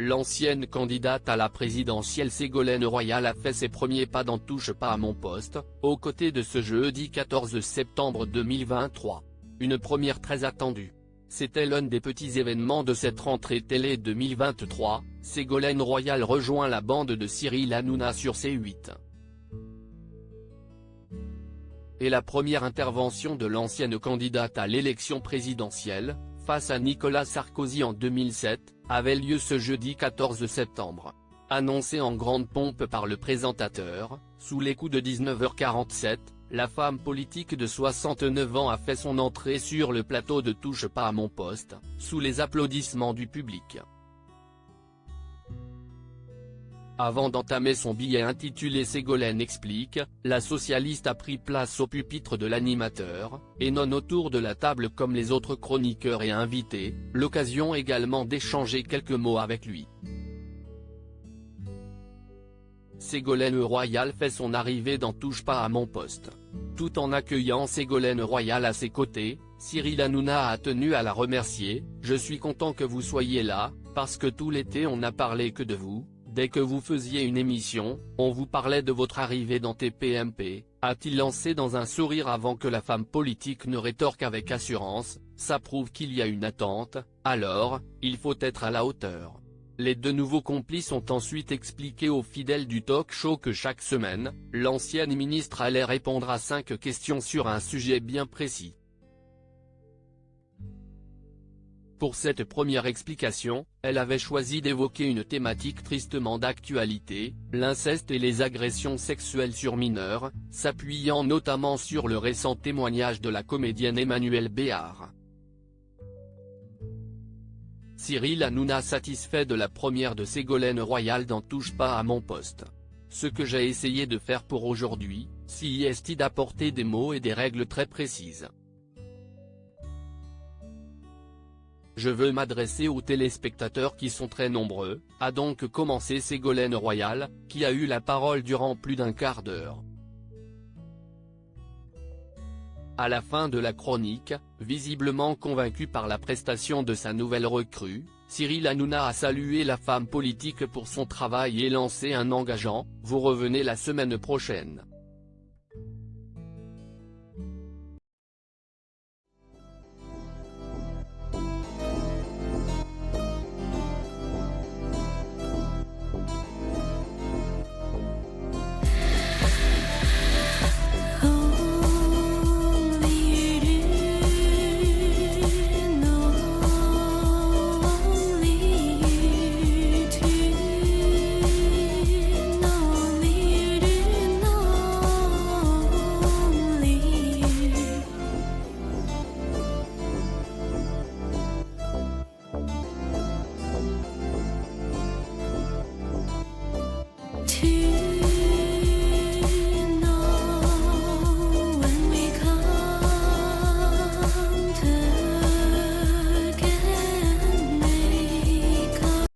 L'ancienne candidate à la présidentielle Ségolène Royal a fait ses premiers pas dans Touche pas à mon poste, aux côtés de ce jeudi 14 septembre 2023. Une première très attendue. C'était l'un des petits événements de cette rentrée télé 2023, Ségolène Royal rejoint la bande de Cyril Hanouna sur C8. Et la première intervention de l'ancienne candidate à l'élection présidentielle, face à Nicolas Sarkozy en 2007, avait lieu ce jeudi 14 septembre. Annoncée en grande pompe par le présentateur, sous les coups de 19h47, la femme politique de 69 ans a fait son entrée sur le plateau de Touche pas à mon poste, sous les applaudissements du public. Avant d'entamer son billet intitulé Ségolène explique, la socialiste a pris place au pupitre de l'animateur, et non autour de la table comme les autres chroniqueurs et invités, l'occasion également d'échanger quelques mots avec lui. Ségolène Royal fait son arrivée dans Touche pas à mon poste. Tout en accueillant Ségolène Royal à ses côtés, Cyril Hanouna a tenu à la remercier. « Je suis content que vous soyez là, parce que tout l'été on n'a parlé que de vous. Dès que vous faisiez une émission, on vous parlait de votre arrivée dans TPMP, a-t-il lancé dans un sourire avant que la femme politique ne rétorque avec assurance, ça prouve qu'il y a une attente, alors, il faut être à la hauteur. Les deux nouveaux complices ont ensuite expliqué aux fidèles du talk-show que chaque semaine, l'ancienne ministre allait répondre à 5 questions sur un sujet bien précis. Pour cette première explication, elle avait choisi d'évoquer une thématique tristement d'actualité, l'inceste et les agressions sexuelles sur mineurs, s'appuyant notamment sur le récent témoignage de la comédienne Emmanuelle Béard. Cyril Hanouna satisfait de la première de Ségolène Royal dans Touche pas à mon poste. Ce que j'ai essayé de faire pour aujourd'hui, c'est d'apporter des mots et des règles très précises. Je veux m'adresser aux téléspectateurs qui sont très nombreux, a donc commencé Ségolène Royal, qui a eu la parole durant plus d'un quart d'heure. À la fin de la chronique, visiblement convaincu par la prestation de sa nouvelle recrue, Cyril Hanouna a salué la femme politique pour son travail et lancé un engageant « Vous revenez la semaine prochaine ».